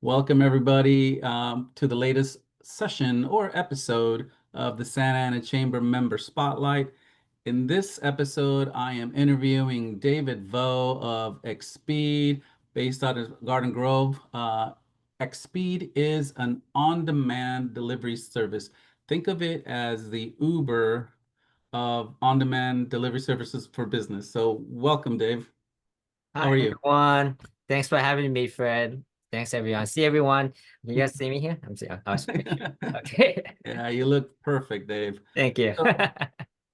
Welcome, everybody, to the latest session or episode of the Santa Ana Chamber Member Spotlight. In this episode, I am interviewing David Vo of Xpede, based out of Garden Grove. Xpede is an on-demand delivery service. Think of it as the Uber of on-demand delivery services for business. So, welcome, Dave. How Hi are you? everyone. Thanks for having me, Fred. Thanks everyone. See everyone. You guys see me here? I'm seeing. Oh, it's a picture. Okay. Yeah, you look perfect, Dave. Thank you. So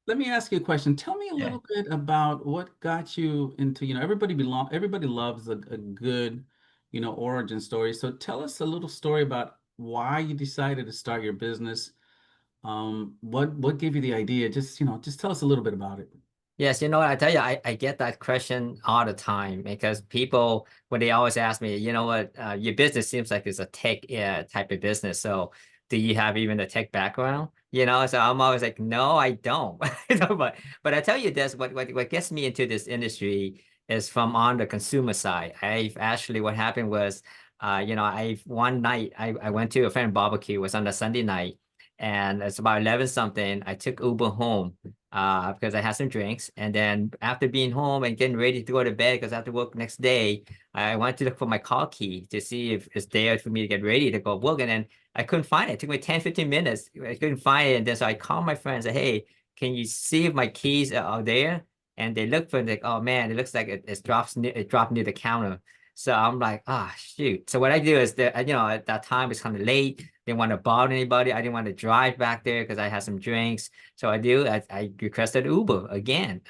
let me ask you a question. Tell me a Yeah. little bit about what got you into, everybody loves a good, origin story. So tell us a little story about why you decided to start your business. What gave you the idea? Just tell us a little bit about it. Yes, I tell you, I get that question all the time because people, when they always ask me, your business seems like it's a tech type of business. So do you have even a tech background? So I'm always like, no, I don't. But I tell you this, what gets me into this industry is from on the consumer side. What happened was, I one night I went to a friend barbecue, it was on a Sunday night, and it's about 11 something. I took Uber home because I had some drinks. And then after being home and getting ready to go to bed, because I have to work next day, I went to look for my car key to see if it's there for me to get ready to go work. And then I couldn't find it. It took me 10, 15 minutes. I couldn't find it. And then so I called my friend and said, hey, can you see if my keys are there? And they looked for it, like, oh man, it looks like it dropped near the counter. So I'm like, ah, shoot. So what I do is that, at that time it's kind of late. Didn't want to bother anybody. I didn't want to drive back there because I had some drinks. So I requested Uber again.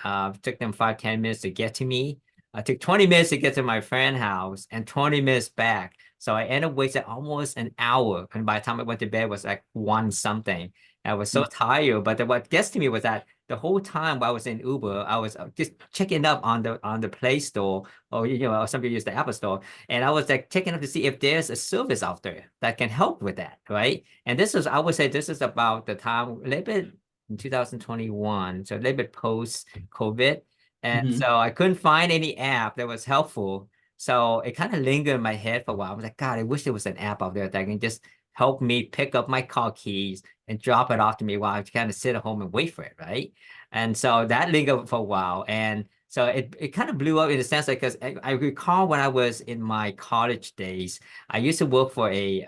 Took them 5, 10 minutes to get to me. I took 20 minutes to get to my friend's house and 20 minutes back. So I ended up wasting almost an hour. And by the time I went to bed, it was like one something. I was so tired. But what gets to me was that the whole time while I was in Uber, I was just checking up on the Play Store, or or some people use the Apple Store, and I was like checking up to see if there's a service out there that can help with that, right? And I would say this is about the time a little bit in 2021, so a little bit post COVID. And Mhm. so I couldn't find any app that was helpful. So it kind of lingered in my head for a while. I was like, God, I wish there was an app out there that can just help me pick up my car keys and drop it off to me while I kind of sit at home and wait for it, right? And so that lingered for a while. And so it kind of blew up in the sense like, because I recall when I was in my college days, I used to work for it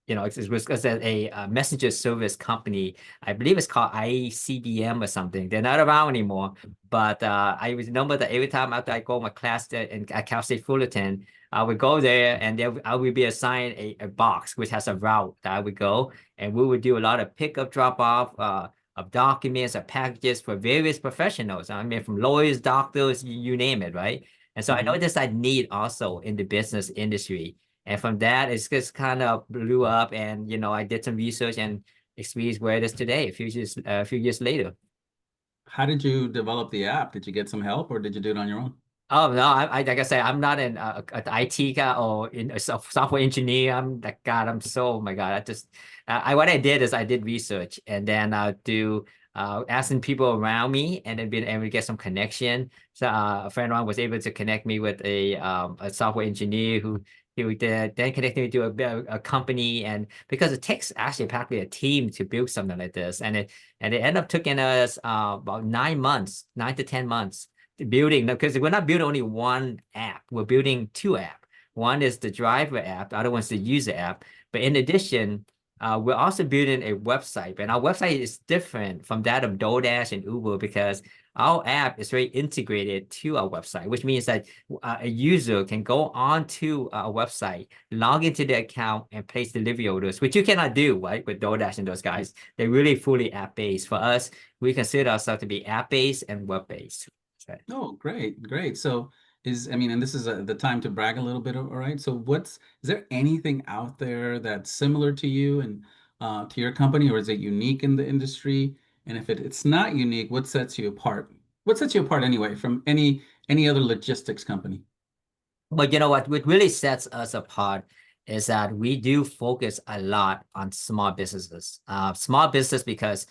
was a messenger service company. I believe it's called ICBM or something. They're not around anymore. But I remember that every time after I go my class at Cal State Fullerton, I would go there and there I would be assigned a box which has a route that I would go, and we would do a lot of pickup, drop off of documents or packages for various professionals. I mean, from lawyers, doctors, you name it, right? And so I Mhm. noticed that need also in the business industry. And from that, it's just kind of blew up. And I did some research and experienced where it is today, a few years later. How did you develop the app? Did you get some help or did you do it on your own? Oh no, I like I say, I'm not an IT guy or in a software engineer. I'm that God. I'm so, oh my God. What I did is I did research, and then do asking people around me, and then being able to get some connection. So a friend of mine was able to connect me with a software engineer who then connected me to a company, and because it takes actually practically a team to build something like this, and it ended up taking us about 9 months, 9 to 10 months building, because we're not building only one app, we're building two apps. One is the driver app, the other one's the user app. But in addition, we're also building a website, and our website is different from that of DoorDash and Uber because our app is very integrated to our website, which means that a user can go on to our website, log into the account, and place delivery orders, which you cannot do, right, with DoorDash and those guys. They're really fully app-based. For us, we consider ourselves to be app-based and web-based. Oh, great, great. So and this is the time to brag a little bit, all right? So is there anything out there that's similar to you and to your company, or is it unique in the industry? And if it's not unique, what sets you apart? What sets you apart anyway from any other logistics company? But you know what really sets us apart is that we do focus a lot on small businesses. Small business because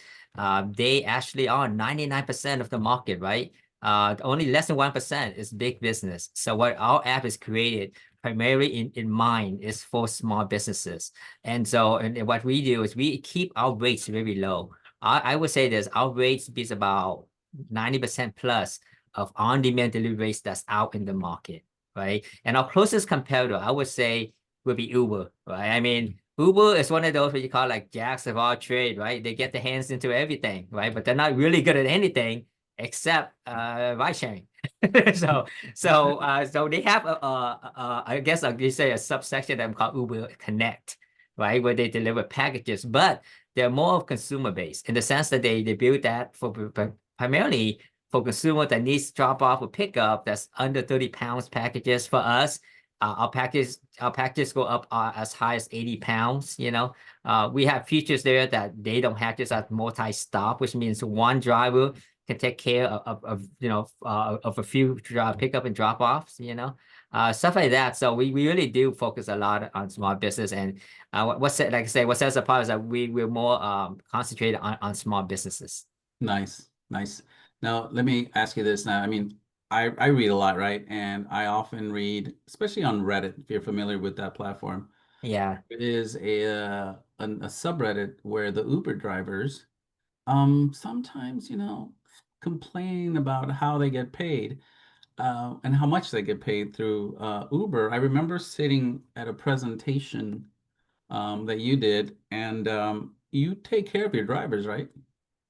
they actually are 99% of the market, right? Only less than 1% is big business. So what our app is created primarily in mind is for small businesses. And so, and what we do is we keep our rates very low. I would say this, our rates is about 90% plus of on-demand delivery rates that's out in the market, right? And our closest competitor, I would say, would be Uber, right? I mean, Uber is one of those what you call like jacks of all trade, right? They get their hands into everything, right? But they're not really good at anything except ride sharing. so so they have I guess I could say a subsection that called Uber Connect, right, where they deliver packages, but they're more of consumer based in the sense that they build that for primarily for consumer that needs drop off or pickup that's under 30 pounds packages. For us, our packages go up as high as 80 pounds. We have features there that they don't have, just as multi-stop, which means one driver can take care of a few pickup and drop offs, stuff like that. So we really do focus a lot on small business. And like I say, what sets us apart is that we're more concentrated on small businesses. Nice, nice. Now, let me ask you this now. I mean, I read a lot, right? And I often read, especially on Reddit, if you're familiar with that platform, Yeah. it is a subreddit where the Uber drivers sometimes, complain about how they get paid, and how much they get paid through Uber. I remember sitting at a presentation that you did, and you take care of your drivers, right?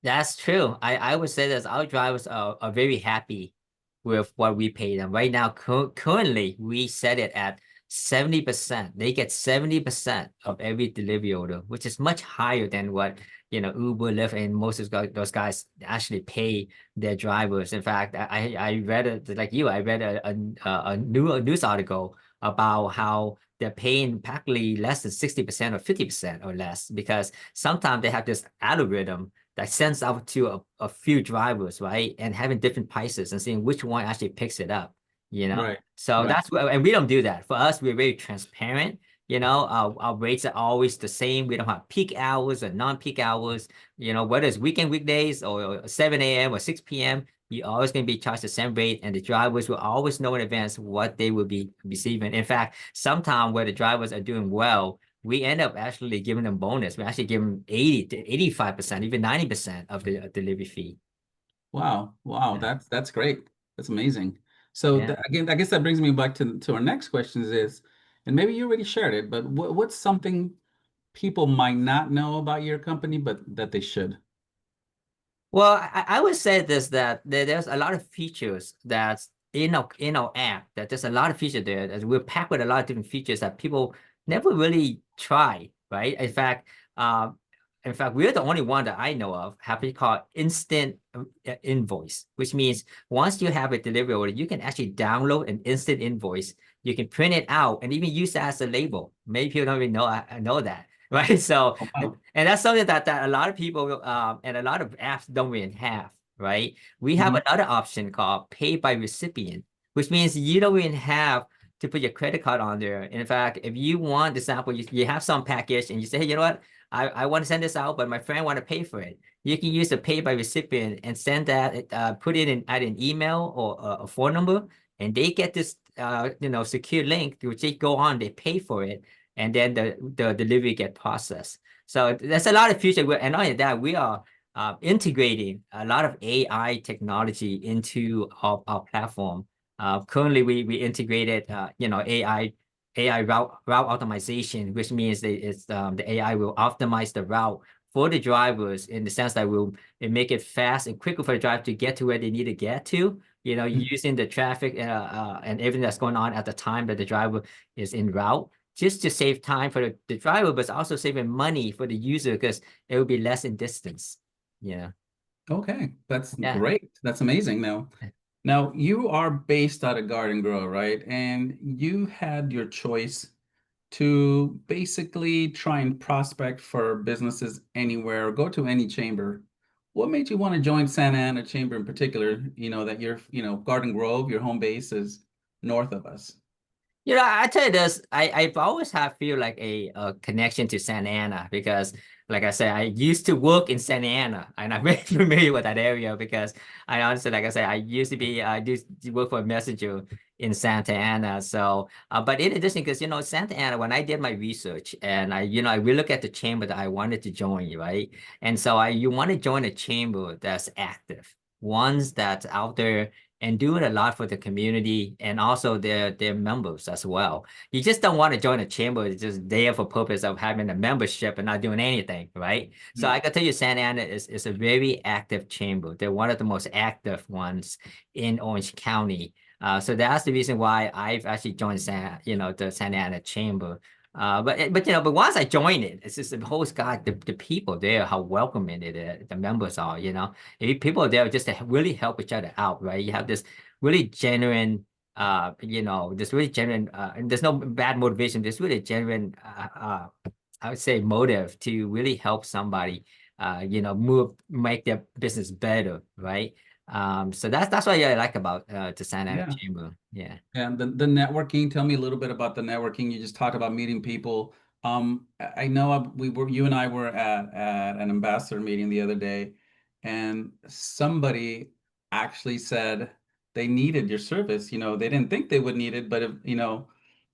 That's true. I would say that our drivers are very happy with what we pay them. Right now, currently, we set it at 70%. They get 70% of every delivery order, which is much higher than what, Uber, Lyft, and most of those guys actually pay their drivers. In fact, I read it like you. I read a news article about how they're paying practically less than 60% or 50% or less, because sometimes they have this algorithm that sends out to a few drivers, right? And having different prices and seeing which one actually picks it up, Right, So right. that's what, and we don't do that. For us, we're very transparent. Our rates are always the same. We don't have peak hours or non-peak hours, whether it's weekdays or 7 a.m. or 6 p.m., you're always going to be charged the same rate, and the drivers will always know in advance what they will be receiving. In fact, sometimes where the drivers are doing well, we end up actually giving them bonus. We actually give them 80 to 85%, even 90% of the delivery fee. Wow, wow, Yeah. that's great. That's amazing. So Yeah. again, I guess that brings me back to our next question is, and maybe you already shared it, but what's something people might not know about your company, but that they should? Well, I would say this, that there's a lot of features that's in our app, that there's a lot of features there that we're packed with a lot of different features that people never really try, right? In fact, we're the only one that I know of have it called instant invoice, which means once you have a delivery order, you can actually download an instant invoice. You can print it out and even use that as a label. Maybe people don't even know I know that, right? So Oh, and, wow. and that's something that a lot of people and a lot of apps don't really have, right? We have Mhm. another option called pay by recipient, which means you don't even have to put your credit card on there. In fact, if you want, example, you have some package and you say, hey, you know what? I want to send this out, but my friend want to pay for it. You can use the pay by recipient and send that, put it in at an email or a phone number, and they get this, secure link, which they go on, they pay for it, and then the delivery get processed. So there's a lot of future, and not only that, we are integrating a lot of AI technology into our platform. Currently, we integrated, AI route optimization, which means the AI will optimize the route for the drivers in the sense that it make it fast and quicker for the driver to get to where they need to get to. Using the traffic and everything that's going on at the time that the driver is en route, just to save time for the driver, but also saving money for the user because it will be less in distance. Yeah. Okay, that's Yeah. great. That's amazing. Now you are based out of Garden Grove, right? And you had your choice to basically try and prospect for businesses anywhere or go to any chamber. What made you want to join Santa Ana Chamber in particular? That Garden Grove, your home base is north of us. I tell you this, I've always have feel like a connection to Santa Ana because like I said, I used to work in Santa Ana, and I'm very familiar with that area because I honestly, like I said, I used to be, I used to work for a messenger in Santa Ana. So, but in addition, because Santa Ana, when I did my research and I really look at the chamber that I wanted to join, right? And so you want to join a chamber that's active, ones that's out there and doing a lot for the community and also their members as well. You just don't want to join a chamber that's just there for purpose of having a membership and not doing anything, right? So Mm. I can tell you, Santa Ana is a very active chamber. They're one of the most active ones in Orange County. So that's the reason why I've actually joined the Santa Ana Chamber. But once I joined it, it's just the whole God, the people there, how welcoming the members are, people there just to really help each other out, right? You have this really genuine this really genuine and there's no bad motivation, there's really genuine I would say motive to really help somebody make their business better, right? So that's what I like about the Santa Ana Yeah. Chamber. Yeah. And the networking, tell me a little bit about the networking. You just talked about meeting people. I know you and I were at an ambassador meeting the other day, and somebody actually said they needed your service. They didn't think they would need it, but if,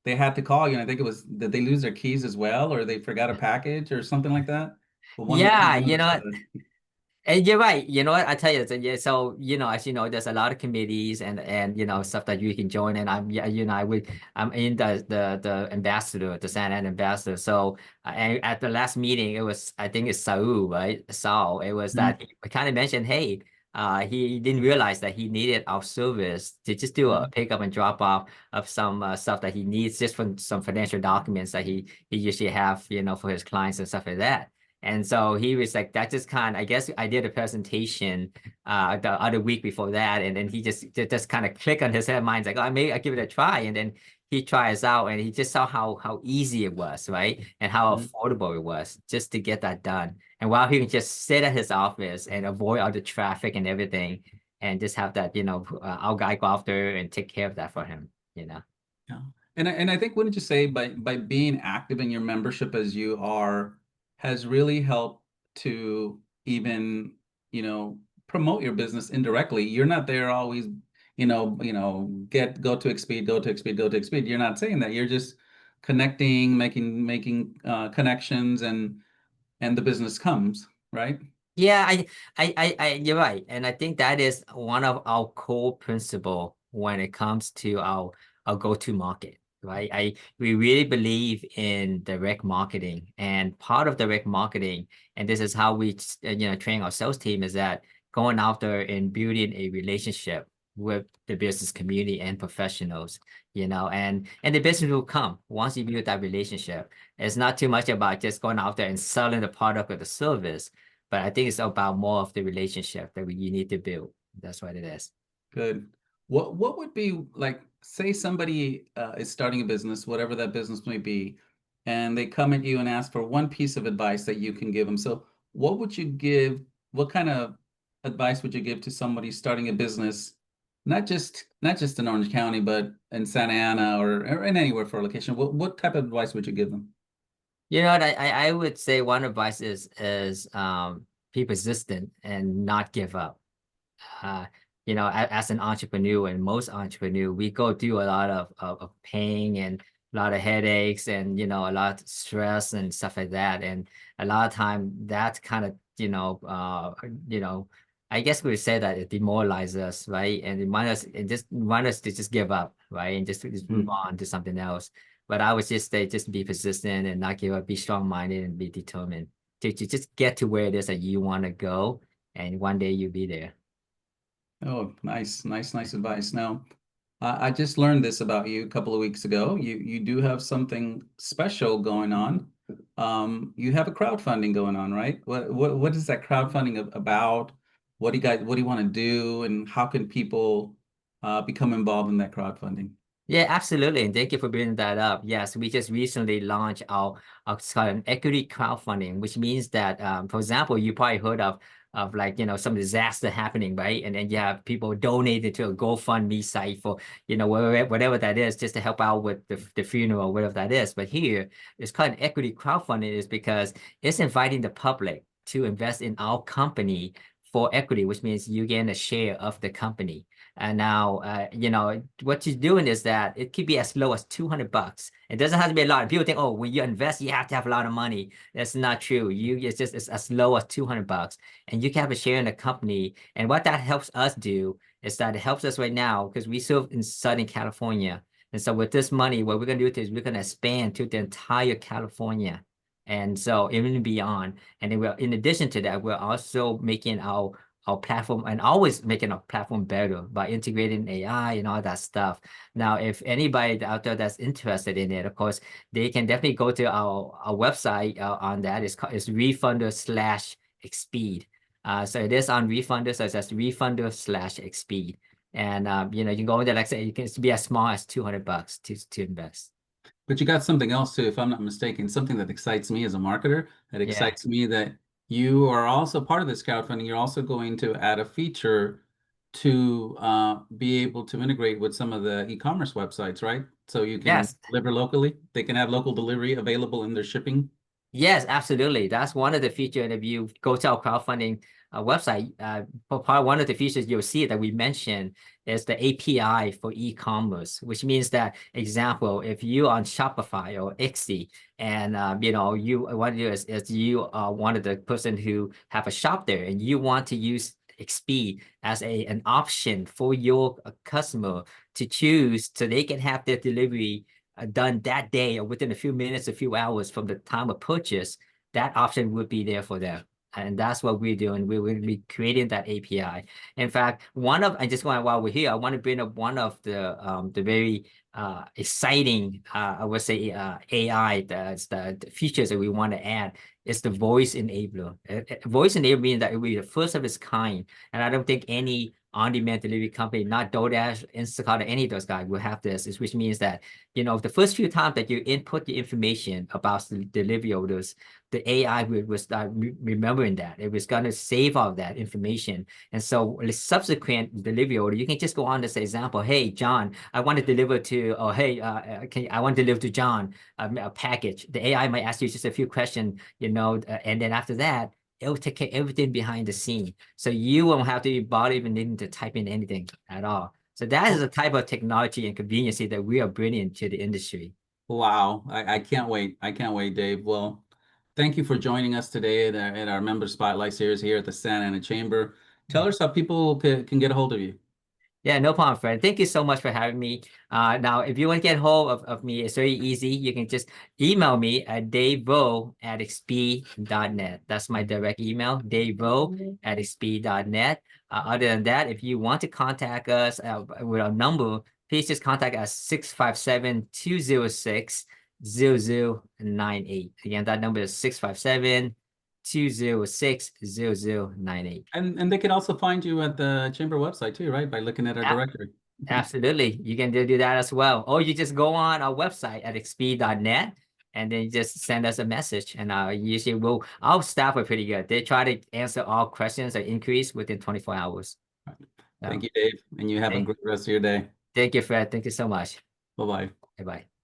they had to call you. And I think it was, did they lose their keys as well, or they forgot a package or something like that? But one of the team Yeah, members said, and you're right. You know what? I tell you, so as you know, there's a lot of committees and stuff that you can join. And I'm yeah, I'm in the ambassador, the Santa Ana ambassador. So and at the last meeting, it was I think it's Saul, right? Saul. It was that "Mhm, he kind of mentioned, hey, he didn't realize that he needed our service to just do a mhm, pick up and drop off of some stuff that he needs just for some financial documents that he usually have, for his clients and stuff like that. And so he was like, that just I guess I did a presentation the other week before that. And then he just kind of click on his head mind's like, oh, maybe I give it a try. And then he tries out and he just saw how easy it was, right? And how mhm." affordable it was just to get that done. And while he can just sit at his office and avoid all the traffic and everything and just have that, our guy go after and take care of that for him. Yeah. And I think, wouldn't you say, by being active in your membership as you are has really helped to even, promote your business indirectly. You're not there always, go to Xpede, go to Xpede, go to Xpede. You're not saying that. You're just connecting, making connections, and the business comes, right? Yeah, you're right. And I think that is one of our core principle when it comes to our go-to market, right? We really believe in direct marketing, and part of direct marketing, and this is how we, train our sales team, is that going out there and building a relationship with the business community and professionals, and the business will come once you build that relationship. It's not too much about just going out there and selling the product or the service, but I think it's about more of the relationship that you need to build. That's what it is. Good. What would be like, say somebody is starting a business, whatever that business may be, and they come at you and ask for one piece of advice that you can give them. So what would you give? What kind of advice would you give to somebody starting a business, not just in Orange County, but in Santa Ana or in anywhere for a location? What type of advice would you give them? You know what? I would say one advice is be persistent and not give up. uh, as an entrepreneur and most entrepreneur, we go through a lot of pain and a lot of headaches and, a lot of stress and stuff like that. And a lot of time that kind of, I guess we would say that it demoralizes us, right? And it want us to just give up, right? And just move Mhm. on to something else. But I would just say, just be persistent and not give up, be strong-minded and be determined to just get to where it is that you want to go. And one day you'll be there. Oh, nice, nice, nice advice. Now, I just learned this about you a couple of weeks ago. You do have something special going on. You have a crowdfunding going on, right? What is that crowdfunding about? What do you want to do, and how can people become involved in that crowdfunding? Yeah, absolutely. And thank you for bringing that up. Yes, we just recently launched our it's called an equity crowdfunding, which means that, for example, you probably heard of of like, some disaster happening, right? And then you have people donated to a GoFundMe site for, whatever that is, just to help out with the funeral, whatever that is. But here, it's called an equity crowdfunding is because it's inviting the public to invest in our company for equity, which means you gain a share of the company. And now, what you're doing is that it could be as low as $200. It doesn't have to be a lot. People think, oh, when you invest, you have to have a lot of money. That's not true. It's as low as $200, and you can have a share in the company. And what that helps us do is that it helps us right now because we serve in Southern California. And so with this money, what we're going to do is we're going to expand to the entire California. And so even beyond. And then in addition to that, we're also making our platform and always making our platform better by integrating AI and all that stuff. Now, if anybody out there that's interested in it, of course, they can definitely go to our website on that. It's refunder/Xpede. So it is on Refunder, so it's just refunder/Xpede. And you can go in there, like I said, you can be as small as $200 to invest. But you got something else too, if I'm not mistaken, something that excites me as a marketer. That Yeah. excites me that you are also part of this crowdfunding. You're also going to add a feature to be able to integrate with some of the e-commerce websites, right? So you can Yes. deliver locally. They can have local delivery available in their shipping. Yes, absolutely. That's one of the features. And if you go to our crowdfunding website, part one of the features you'll see that we mentioned is the API for e-commerce, which means that, example, if you on Shopify or Etsy, and you what you do is you are one of the person who have a shop there, and you want to use Xpede as an option for your customer to choose, so they can have their delivery done that day or within a few minutes, a few hours from the time of purchase, that option would be there for them. And that's what we're doing. We're going to be creating that API. In fact, I just want, while we're here, I want to bring up one of the very exciting, I would say, AI, the features that we want to add is the voice enabler. Voice enabler means that it will be the first of its kind. And I don't think any on-demand delivery company, not DoorDash, Instacart, or any of those guys will have this, which means that, the first few times that you input the information about the delivery orders, the AI will start remembering that. It was going to save all that information. And so the subsequent delivery order, you can just go on this example. Hey, John, I want to deliver to, or hey, I want to deliver to John a package. The AI might ask you just a few questions, and then after that, it will take care of everything behind the scene. So you won't have to bother even needing to type in anything at all. So that is the type of technology and convenience that we are bringing to the industry. Wow, I can't wait. I can't wait, Dave. Well, thank you for joining us today at our member spotlight series here at the Santa Ana Chamber. Tell us how people can get a hold of you. Yeah, no problem, Fred. Thank you so much for having me. Now, if you want to get hold of me, it's very easy. You can just email me at davevo@xp.net. That's my direct email, davevo@xp.net. Other than that, if you want to contact us with our number, please just contact us 657-206-0098. Again, that number is 657-206-0098. And they can also find you at the chamber website too, right? By looking at our directory. Absolutely. You can do that as well. Or you just go on our website at xp.net and then just send us a message. And usually our staff are pretty good. They try to answer all questions or inquiries within 24 hours. Thank So you, Dave. And you have a thank, great rest of your day. thank you, Fred. Thank you so much. Bye-bye. Bye-bye.